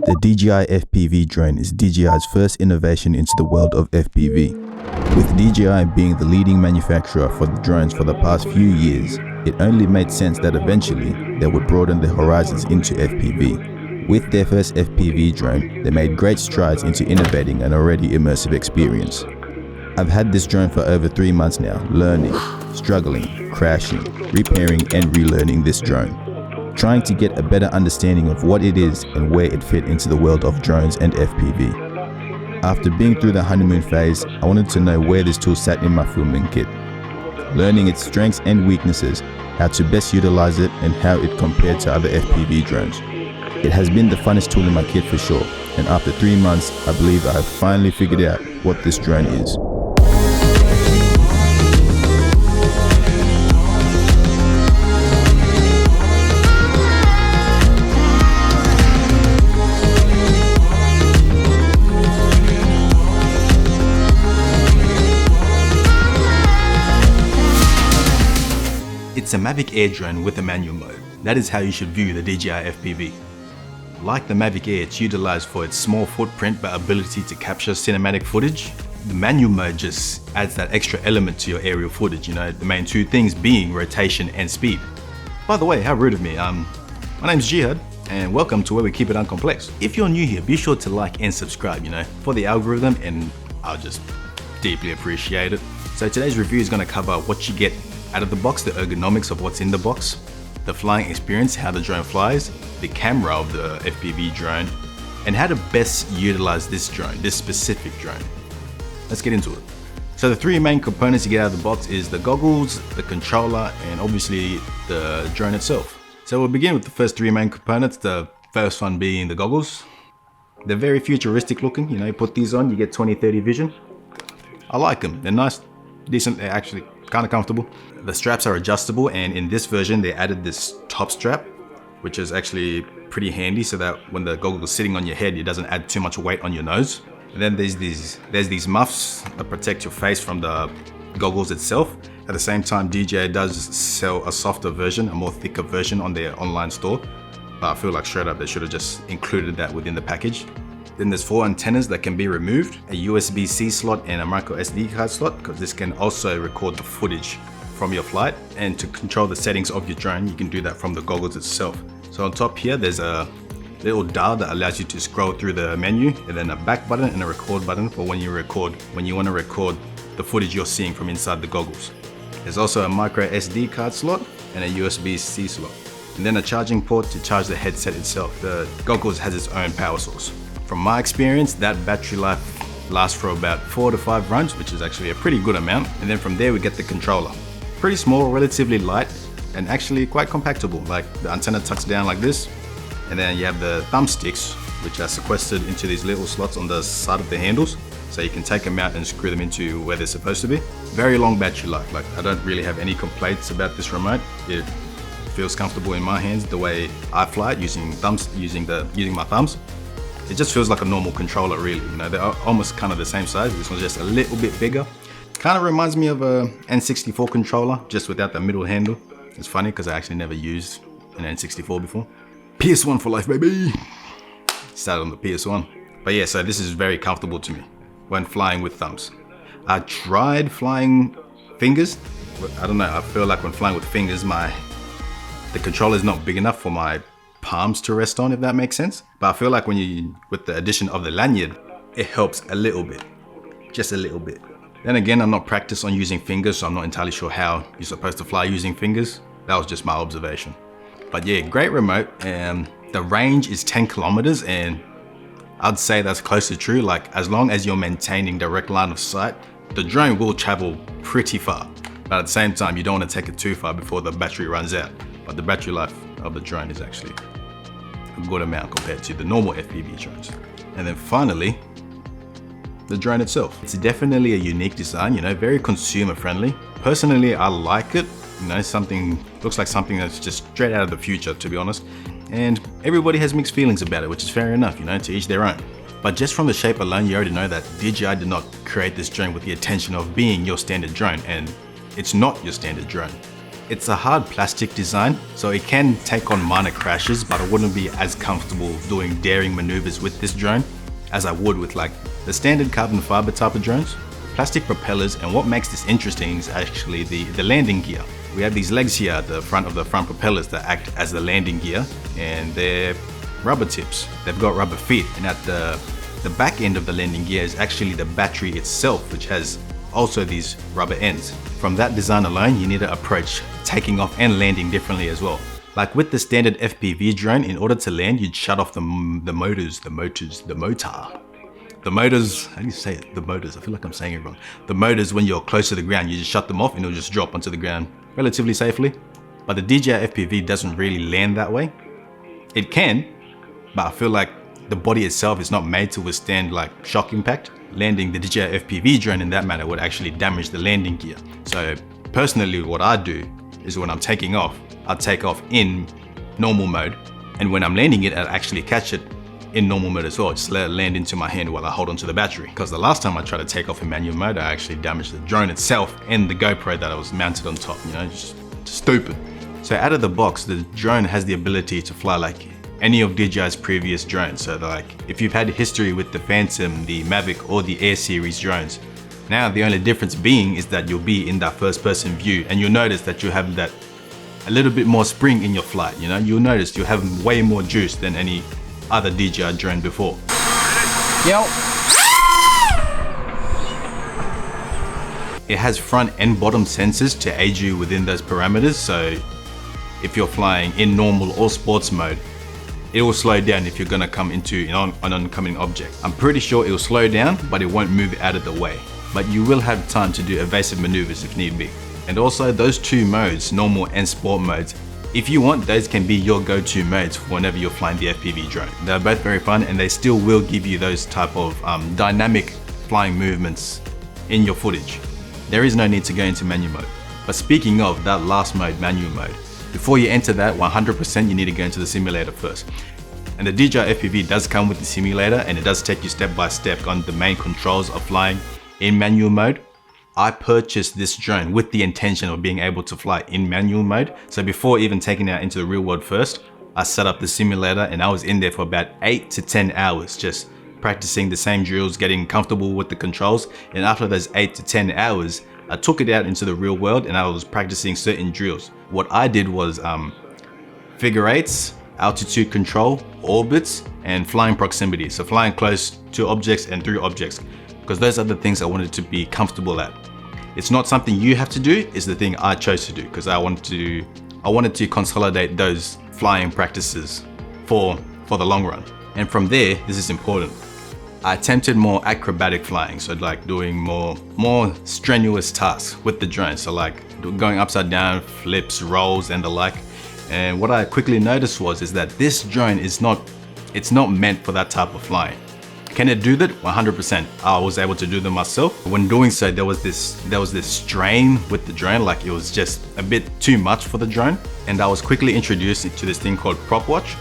The DJI FPV drone is DJI's first innovation into the world of FPV. With DJI being the leading manufacturer for the drones for the past few years, it only made sense that eventually they would broaden their horizons into FPV. With their first FPV drone, they made great strides into innovating an already immersive experience. I've had this drone for over 3 months now, learning, struggling, crashing, repairing and relearning this drone, trying to get a better understanding of what it is and where it fit into the world of drones and FPV. After being through the honeymoon phase, I wanted to know where this tool sat in my filming kit, learning its strengths and weaknesses, how to best utilize it and how it compared to other FPV drones. It has been the funnest tool in my kit for sure, and after 3 months, I believe I have finally figured out what this drone is. It's a Mavic Air drone with a manual mode. That is how you should view the DJI FPV. Like the Mavic Air, it's utilized for its small footprint but ability to capture cinematic footage. The manual mode just adds that extra element to your aerial footage, the main two things being rotation and speed. By the way, how rude of me. My name's Jihad and welcome to where we keep it uncomplex. If you're new here, be sure to like and subscribe, for the algorithm, and I'll just deeply appreciate it. So today's review is going to cover what you get out of the box, the ergonomics of what's in the box, the flying experience, how the drone flies, the camera of the FPV drone, and how to best utilize this drone, this specific drone. Let's get into it. So the 3 main components you get out of the box is the goggles, the controller, and obviously the drone itself. So we'll begin with the first 3 main components, the first one being the goggles. They're very futuristic looking, you put these on, you get 20/30 vision. I like them, they're nice, decent, they're actually kind of comfortable. The straps are adjustable, and in this version they added this top strap, which is actually pretty handy so that when the goggle is sitting on your head, it doesn't add too much weight on your nose. And then there's these muffs that protect your face from the goggles itself. At the same time, DJI does sell a softer version, a more thicker version on their online store, but I feel like straight up they should have just included that within the package. Then there's 4 antennas that can be removed, a USB-C slot and a micro SD card slot, because this can also record the footage from your flight. And to control the settings of your drone, you can do that from the goggles itself. So on top here, there's a little dial that allows you to scroll through the menu, and then a back button and a record button for when you want to record the footage you're seeing from inside the goggles. There's also a micro SD card slot and a USB-C slot, and then a charging port to charge the headset itself. The goggles has its own power source. From my experience, that battery life lasts for about 4 to 5 runs, which is actually a pretty good amount. And then from there we get the controller. Pretty small, relatively light, and actually quite compactable. Like the antenna tucks down like this, and then you have the thumbsticks, which are sequestered into these little slots on the side of the handles, so you can take them out and screw them into where they're supposed to be. Very long battery life. Like, I don't really have any complaints about this remote. It feels comfortable in my hands the way I fly it, using my thumbs. It just feels like a normal controller, really. They're almost kind of the same size. This one's just a little bit bigger. Kind of reminds me of a N64 controller, just without the middle handle. It's funny because I actually never used an N64 before. PS1 for life, baby. Started on the PS1. But yeah, so this is very comfortable to me when flying with thumbs. I tried flying fingers. I don't know, I feel like when flying with fingers, the controller is not big enough for my palms to rest on, if that makes sense. But I feel like with the addition of the lanyard, it helps a little bit, just a little bit. Then again, I'm not practiced on using fingers, so I'm not entirely sure how you're supposed to fly using fingers. That was just my observation. But yeah, great remote. The range is 10 kilometers, and I'd say that's close to true. Like, as long as you're maintaining direct line of sight, the drone will travel pretty far. But at the same time, you don't want to take it too far before the battery runs out. But the battery life of the drone is actually a good amount compared to the normal FPV drones. And then finally, the drone itself. It's definitely a unique design, very consumer friendly. Personally, I like it. Looks like something that's just straight out of the future, to be honest. And everybody has mixed feelings about it, which is fair enough, to each their own. But just from the shape alone, you already know that DJI did not create this drone with the intention of being your standard drone, and it's not your standard drone. It's a hard plastic design, so it can take on minor crashes, but I wouldn't be as comfortable doing daring maneuvers with this drone as I would with like the standard carbon fiber type of drones. Plastic propellers, and what makes this interesting is actually the landing gear. We have these legs here at the front of the front propellers that act as the landing gear, and they're rubber tips. They've got rubber feet, and at the back end of the landing gear is actually the battery itself, which has also these rubber ends. From that design alone, you need to approach taking off and landing differently as well. Like with the standard FPV drone, in order to land, you'd shut off the motors, how do you say it? The motors, I feel like I'm saying it wrong. The motors, when you're close to the ground, you just shut them off and it'll just drop onto the ground relatively safely. But the DJI FPV doesn't really land that way. It can, but I feel like the body itself is not made to withstand like shock impact. Landing the DJI FPV drone in that manner would actually damage the landing gear. So personally, what I do is when I'm taking off, I take off in normal mode. And when I'm landing it, I'll actually catch it in normal mode as well. Just let it land into my hand while I hold onto the battery. Because the last time I tried to take off in manual mode, I actually damaged the drone itself and the GoPro that I was mounted on top, you know, just stupid. So out of the box, the drone has the ability to fly like any of DJI's previous drones. So like, if you've had history with the Phantom, the Mavic, or the Air series drones, now the only difference being is that you'll be in that first person view, and you'll notice that you have that a little bit more spring in your flight, you know? You'll notice you have way more juice than any other DJI drone before. Yo. It has front and bottom sensors to aid you within those parameters, so if you're flying in normal or sports mode, it will slow down if you're gonna come into an oncoming object. I'm pretty sure it will slow down, but it won't move out of the way. But you will have time to do evasive maneuvers if need be. And also those two modes, normal and sport modes, if you want, those can be your go-to modes for whenever you're flying the FPV drone. They're both very fun, and they still will give you those type of dynamic flying movements in your footage. There is no need to go into manual mode. But speaking of that last mode, manual mode, before you enter that 100%, you need to go into the simulator first. And the DJI FPV does come with the simulator, and it does take you step by step on the main controls of flying in manual mode. I purchased this drone with the intention of being able to fly in manual mode. So before even taking it out into the real world first, I set up the simulator, and I was in there for about 8 to 10 hours, just practicing the same drills, getting comfortable with the controls. And after those 8 to 10 hours, I took it out into the real world and I was practicing certain drills. What I did was figure eights, altitude control, orbits, and flying proximity. So flying close to objects and through objects, because those are the things I wanted to be comfortable at. It's not something you have to do, it's the thing I chose to do, because I wanted to consolidate those flying practices for the long run. And from there, this is important, I attempted more acrobatic flying, so like doing more strenuous tasks with the drone. So like going upside down, flips, rolls, and the like. And what I quickly noticed is that this drone it's not meant for that type of flying. Can it do that? 100%. I was able to do them myself. When doing so, there was this strain with the drone, like it was just a bit too much for the drone. And I was quickly introduced to this thing called prop watch.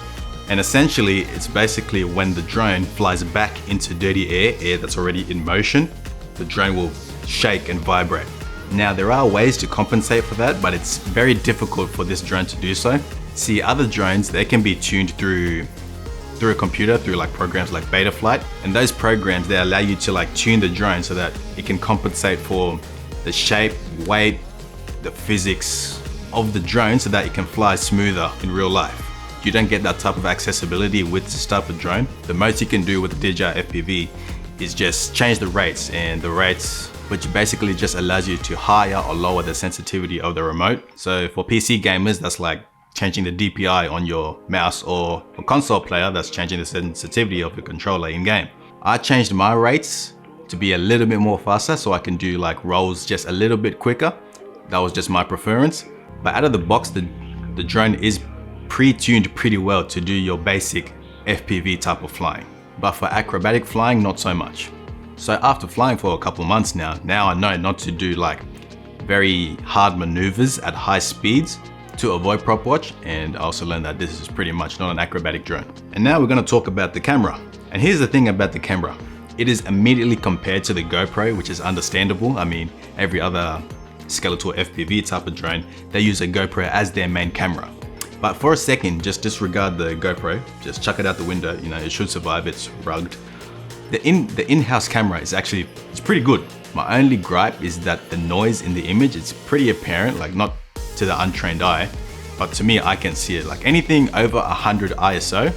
And essentially, it's basically when the drone flies back into dirty air that's already in motion, the drone will shake and vibrate. Now, there are ways to compensate for that, but it's very difficult for this drone to do so. See, other drones, they can be tuned through a computer, through like programs like Betaflight. And those programs, they allow you to like tune the drone so that it can compensate for the shape, weight, the physics of the drone so that it can fly smoother in real life. You don't get that type of accessibility with this type of drone. The most you can do with the DJI FPV is just change the rates, and the rates, which basically just allows you to higher or lower the sensitivity of the remote. So for PC gamers, that's like changing the DPI on your mouse, or a console player, that's changing the sensitivity of the controller in game. I changed my rates to be a little bit more faster so I can do like rolls just a little bit quicker. That was just my preference. But out of the box, the drone is pre-tuned pretty well to do your basic FPV type of flying. But for acrobatic flying, not so much. So after flying for a couple months now I know not to do like very hard maneuvers at high speeds to avoid prop watch, and I also learned that this is pretty much not an acrobatic drone. And now we're going to talk about the camera. And here's the thing about the camera. It is immediately compared to the GoPro, which is understandable. I mean, every other skeletal FPV type of drone, they use a GoPro as their main camera. But for a second, just disregard the GoPro, just chuck it out the window, you know, it should survive, it's rugged. The in-house camera is actually, it's pretty good. My only gripe is that the noise in the image, it's pretty apparent, like not to the untrained eye, but to me, I can see it. Like anything over 100 ISO,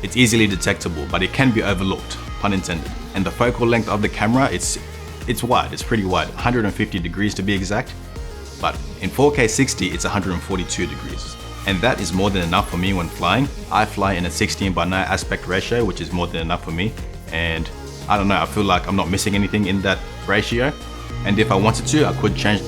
it's easily detectable, but it can be overlooked, pun intended. And the focal length of the camera, it's wide, it's pretty wide, 150 degrees to be exact. But in 4K 60, it's 142 degrees. And that is more than enough for me when flying. I fly in a 16:9 aspect ratio, which is more than enough for me. And I don't know, I feel like I'm not missing anything in that ratio. And if I wanted to, I could change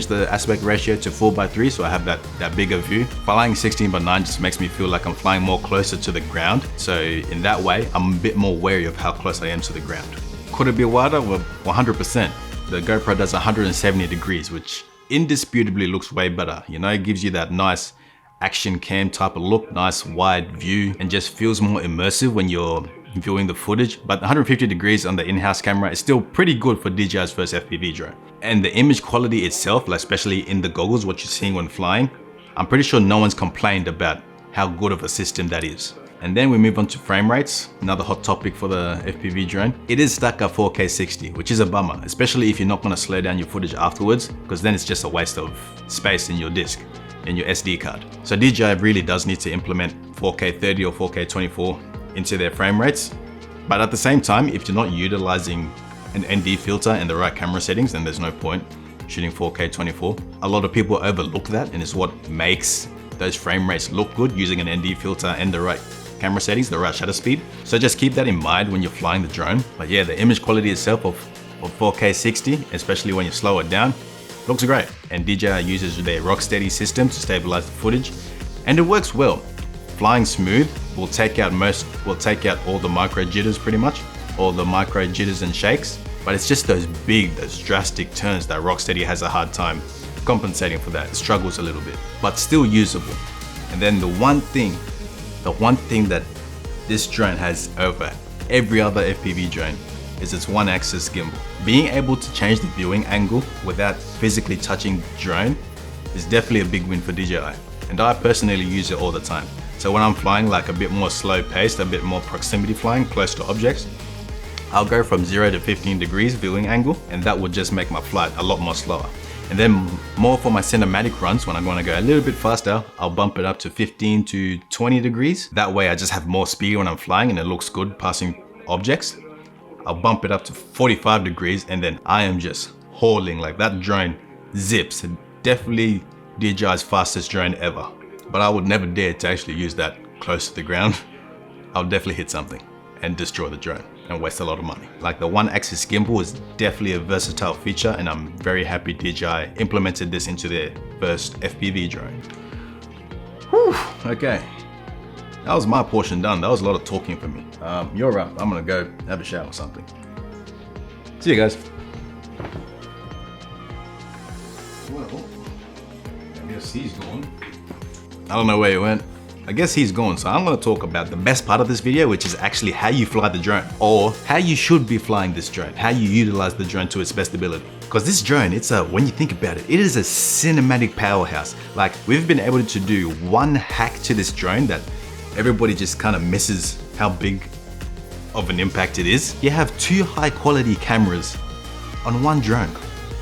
the aspect ratio to 4:3, so I have that bigger view. Flying 16:9 just makes me feel like I'm flying more closer to the ground. So in that way, I'm a bit more wary of how close I am to the ground. Could it be wider? Well, 100%. The GoPro does 170 degrees, which indisputably looks way better. You know, it gives you that nice action cam type of look, nice wide view, and just feels more immersive when you're viewing the footage. But 150 degrees on the in-house camera is still pretty good for DJI's first FPV drone. And the image quality itself, like especially in the goggles, what you're seeing when flying, I'm pretty sure no one's complained about how good of a system that is. And then we move on to frame rates, another hot topic for the FPV drone. It is stuck at 4K 60, which is a bummer, especially if you're not gonna slow down your footage afterwards, because then it's just a waste of space in your disk, in your SD card. So DJI really does need to implement 4K 30 or 4K 24 into their frame rates. But at the same time, if you're not utilizing an ND filter and the right camera settings, then there's no point shooting 4K 24. A lot of people overlook that, and it's what makes those frame rates look good, using an ND filter and the right camera settings, the right shutter speed. So just keep that in mind when you're flying the drone. But yeah, the image quality itself of 4K 60, especially when you slow it down, looks great. And DJI uses their Rocksteady system to stabilize the footage, and it works well. Flying smooth will take out all the micro jitters pretty much, all the micro jitters and shakes. But it's just those drastic turns that Rocksteady has a hard time compensating for that. It struggles a little bit, but still usable. And then the one thing that this drone has over every other FPV drone is its one-axis gimbal. Being able to change the viewing angle without physically touching the drone is definitely a big win for DJI. And I personally use it all the time. So when I'm flying like a bit more slow paced, a bit more proximity flying, close to objects, I'll go from 0 to 15 degrees viewing angle, and that would just make my flight a lot more slower. And then more for my cinematic runs, when I'm gonna go a little bit faster, I'll bump it up to 15 to 20 degrees. That way I just have more speed when I'm flying and it looks good passing objects. I'll bump it up to 45 degrees and then I am just hauling, like that drone zips. Definitely DJI's fastest drone ever. But I would never dare to actually use that close to the ground. I'll definitely hit something and destroy the drone and waste a lot of money. Like the one-axis gimbal is definitely a versatile feature, and I'm very happy DJI implemented this into their first FPV drone. Whew, okay. That was my portion done. That was a lot of talking for me. You're up. I'm gonna go have a shower or something. See you guys. Well, I guess he's gone. I don't know where he went. I guess he's gone, so I'm gonna talk about the best part of this video, which is actually how you fly the drone, or how you should be flying this drone, how you utilize the drone to its best ability. Because this drone, when you think about it, it is a cinematic powerhouse. Like, we've been able to do one hack to this drone that everybody just kind of misses how big of an impact it is. You have 2 high quality cameras on one drone.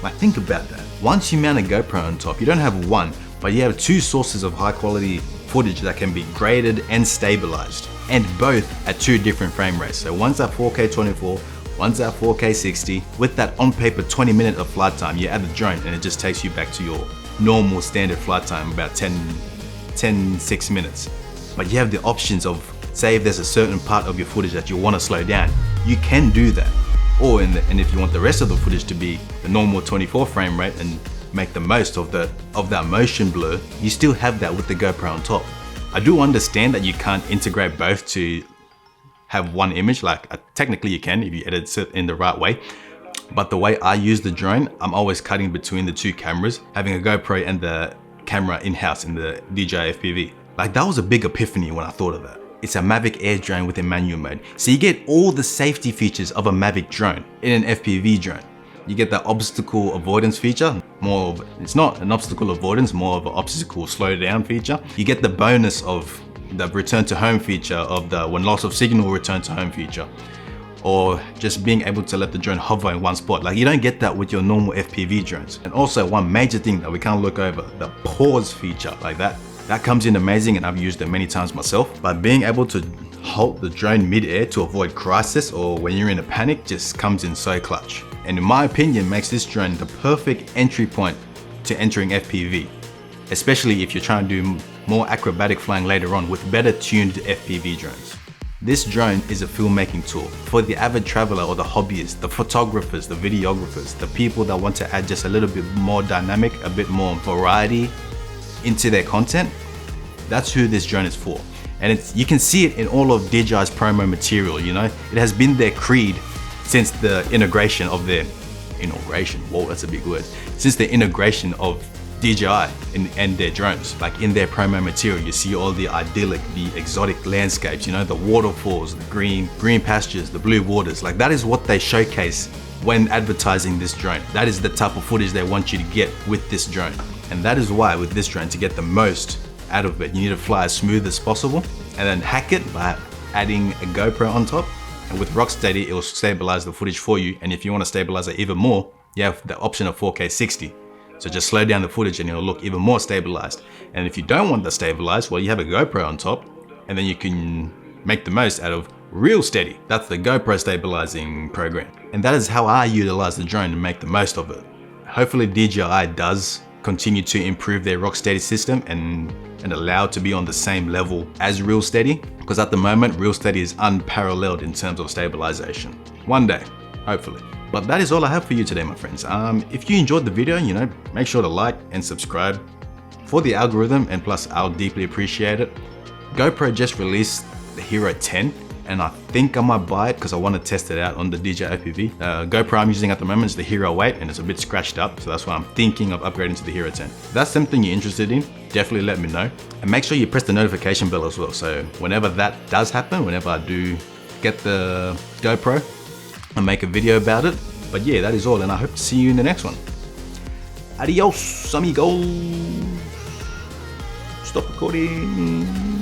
Like, think about that. Once you mount a GoPro on top, you don't have one, but you have 2 sources of high quality footage that can be graded and stabilized, and both at 2 different frame rates. So one's at 4K 24, one's at 4K 60. With that on paper 20 minutes of flight time, you add the drone and it just takes you back to your normal standard flight time, about 6 minutes. But you have the options of, say if there's a certain part of your footage that you want to slow down, you can do that. Or and if you want the rest of the footage to be the normal 24 frame rate and make the most of that motion blur, you still have that with the GoPro on top. I do understand that you can't integrate both to have one image. Like, technically you can if you edit it in the right way, but the way I use the drone, I'm always cutting between the 2 cameras, having a GoPro and the camera in-house in the DJI FPV. Like, that was a big epiphany when I thought of that. It's a Mavic Air drone with a manual mode. So you get all the safety features of a Mavic drone in an FPV drone. You get the obstacle avoidance feature, it's not an obstacle avoidance, more of an obstacle slow down feature. You get the bonus of the return to home feature of the when loss of signal return to home feature. Or just being able to let the drone hover in one spot. Like you don't get that with your normal FPV drones. And also one major thing that we can't look over, the pause feature like that. That comes in amazing and I've used it many times myself. But being able to halt the drone mid-air to avoid crisis or when you're in a panic just comes in so clutch. And in my opinion makes this drone the perfect entry point to entering FPV. Especially if you're trying to do more acrobatic flying later on with better tuned FPV drones. This drone is a filmmaking tool for the avid traveler or the hobbyists, the photographers, the videographers, the people that want to add just a little bit more dynamic, a bit more variety into their content. That's who this drone is for. And you can see it in all of DJI's promo material, you know. It has been their creed since the integration of their, whoa, that's a big word. Since the integration of DJI and their drones. Like in their promo material, you see all the idyllic, the exotic landscapes, you know, the waterfalls, the green pastures, the blue waters. Like that is what they showcase when advertising this drone. That is the type of footage they want you to get with this drone. And that is why with this drone, to get the most out of it, you need to fly as smooth as possible and then hack it by adding a GoPro on top. And with Rocksteady, it will stabilize the footage for you. And if you want to stabilize it even more, you have the option of 4K 60. So just slow down the footage and it'll look even more stabilized. And if you don't want that stabilized, well, you have a GoPro on top and then you can make the most out of Real Steady. That's the GoPro stabilizing program. And that is how I utilize the drone to make the most of it. Hopefully DJI does continue to improve their Rocksteady system and allow it to be on the same level as Real Steady. Because at the moment, Real Steady is unparalleled in terms of stabilization. One day, hopefully. But that is all I have for you today, my friends. If you enjoyed the video, you know, make sure to like and subscribe for the algorithm, and plus I'll deeply appreciate it. GoPro just released the Hero 10 and I think I might buy it because I want to test it out on the DJI FPV. GoPro I'm using at the moment is the Hero 8 and it's a bit scratched up, so that's why I'm thinking of upgrading to the Hero 10. If that's something you're interested in, definitely let me know. And make sure you press the notification bell as well, so whenever that does happen, whenever I do get the GoPro, I'll make a video about it. But yeah, that is all, and I hope to see you in the next one. Adios, amigos. Stop recording.